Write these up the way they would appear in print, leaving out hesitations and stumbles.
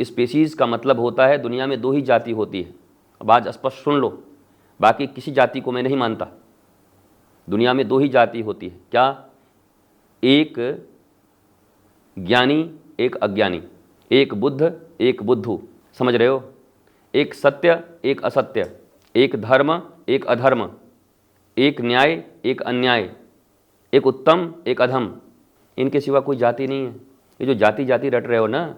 Species का मतलब होता है दुनिया में 2 ही जाति होती है। अब आज स्पष्ट सुन लो, बाकी किसी जाति को मैं नहीं मानता। दुनिया में 2 ही जाति होती है। क्या? एक ज्ञानी, एक अज्ञानी, एक बुद्ध, एक बुद्धू। समझ रहे हो? एक सत्य, एक असत्य, एक धर्म, एक अधर्म, एक न्याय, एक अन्याय, एक उत्तम, एक अधम। इनके सिवा कोई जाति नहीं है। ये जो जाति जाति रट रहे हो ना,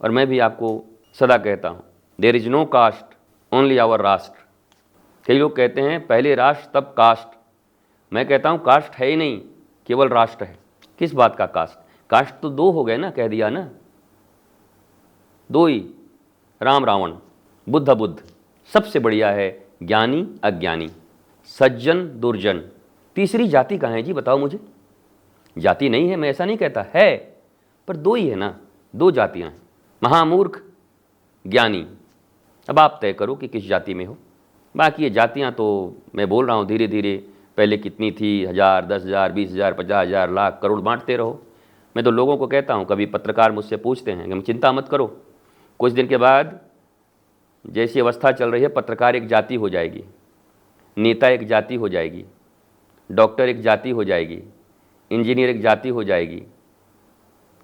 और मैं भी आपको सदा कहता हूँ, there is no caste, only our राष्ट्र। कई लोग कहते हैं पहले राष्ट्र तब कास्ट। मैं कहता हूँ कास्ट है ही नहीं, केवल राष्ट्र है। किस बात का कास्ट? कास्ट तो 2 हो गए ना, कह दिया ना, 2 ही, राम रावण, बुद्ध बुद्ध। सबसे बढ़िया है ज्ञानी अज्ञानी, सज्जन दुर्जन। तीसरी जाति कहाँ है जी, बताओ मुझे। जाति नहीं है, मैं ऐसा नहीं कहता, है, पर 2 ही है ना, 2 जातियाँ हैं, महामूर्ख, ज्ञानी। अब आप तय करो कि किस जाति में हो। बाकी ये जातियाँ तो मैं बोल रहा हूँ धीरे धीरे, पहले कितनी थी, 1000, 10,000, 20,000, 50,000, लाख, करोड़ बांटते रहो। मैं तो लोगों को कहता हूँ, कभी पत्रकार मुझसे पूछते हैं कि चिंता मत करो, कुछ दिन के बाद जैसी अवस्था चल रही है, पत्रकार एक जाति हो जाएगी, नेता एक जाति हो जाएगी, डॉक्टर एक जाति हो जाएगी, इंजीनियर एक जाति हो जाएगी,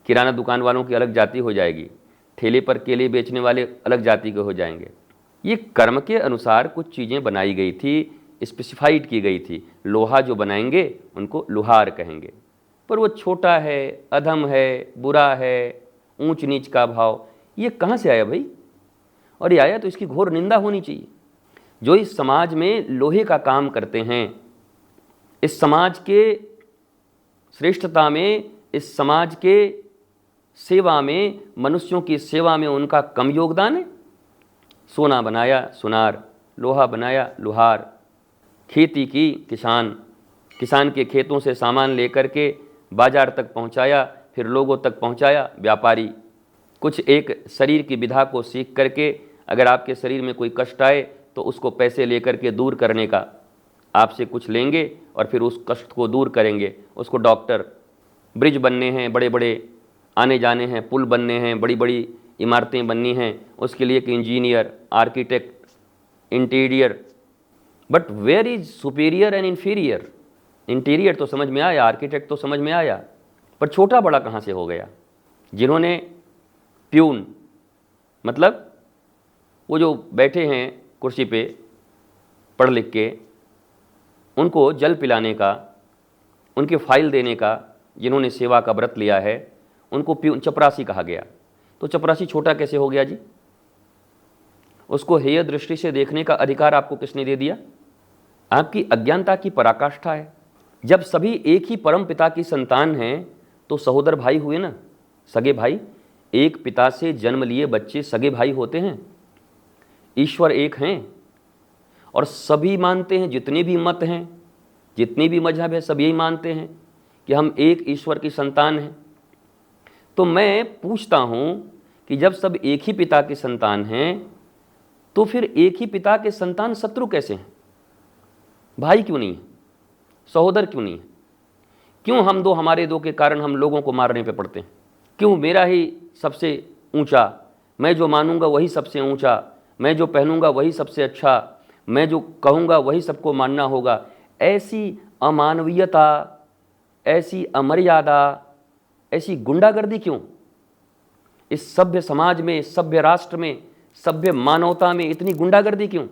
किराना दुकान वालों की अलग जाति हो जाएगी, ठेले पर केले बेचने वाले अलग जाति के हो जाएंगे। ये कर्म के अनुसार कुछ चीज़ें बनाई गई थी, स्पेसिफाइड की गई थी। लोहा जो बनाएंगे उनको लोहार कहेंगे, पर वो छोटा है, अधम है, बुरा है, ऊंच नीच का भाव, ये कहाँ से आया भाई? और ये आया तो इसकी घोर निंदा होनी चाहिए। जो इस समाज में लोहे का काम करते हैं, इस समाज के श्रेष्ठता में, इस समाज के सेवा में, मनुष्यों की सेवा में उनका कम योगदान है। सोना बनाया सुनार, लोहा बनाया लोहार, खेती की किसान, किसान के खेतों से सामान लेकर के बाजार तक पहुंचाया, फिर लोगों तक पहुंचाया व्यापारी। कुछ एक शरीर की विधा को सीख करके, अगर आपके शरीर में कोई कष्ट आए तो उसको पैसे लेकर के दूर करने का, आपसे कुछ लेंगे और फिर उस कष्ट को दूर करेंगे। उसको डॉक्टर, ब्रिज बनने हैं, बड़े बड़े आने जाने हैं, पुल बनने हैं, बड़ी बड़ी इमारतें बननी हैं, उसके लिए एक engineer, architect, interior. But where is superior and inferior? Interior तो समझ में आया, आर्किटेक्ट तो समझ में आया, पर छोटा बड़ा कहाँ से हो गया? जिन्होंने प्यून, मतलब वो जो बैठे हैं कुर्सी पे पढ़ लिख के, उनको जल पिलाने का, उनके फाइल देने का, जिन्होंने सेवा का व्रत लिया है, उनको प्यून, चपरासी कहा गया। तो चपरासी छोटा कैसे हो गया जी? उसको हेय दृष्टि से देखने का अधिकार आपको किसने दे दिया? आपकी अज्ञानता की पराकाष्ठा है। जब सभी एक ही परम पिता की संतान हैं तो सहोदर भाई हुए ना, सगे भाई। एक पिता से जन्म लिए बच्चे सगे भाई होते हैं। ईश्वर एक हैं और सभी मानते हैं, जितने भी मत हैं, जितने भी मजहब है, सब यही मानते हैं कि हम एक ईश्वर की संतान हैं। तो मैं पूछता हूँ कि जब सब एक ही पिता की संतान हैं तो फिर एक ही पिता के संतान शत्रु कैसे हैं? भाई क्यों नहीं है? सहोदर क्यों नहीं है? क्यों हम दो, हमारे दो के कारण हम लोगों को मारने पे पड़ते हैं? क्यों मेरा ही सबसे ऊंचा, मैं जो मानूंगा वही सबसे ऊंचा, मैं जो पहनूंगा वही सबसे अच्छा, मैं जो कहूँगा वही सबको मानना होगा? ऐसी अमानवीयता, ऐसी अमर्यादा, ऐसी गुंडागर्दी क्यों? इस सभ्य समाज में, इस सभ्य राष्ट्र में, सभ्य मानवता में इतनी गुंडागर्दी क्यों?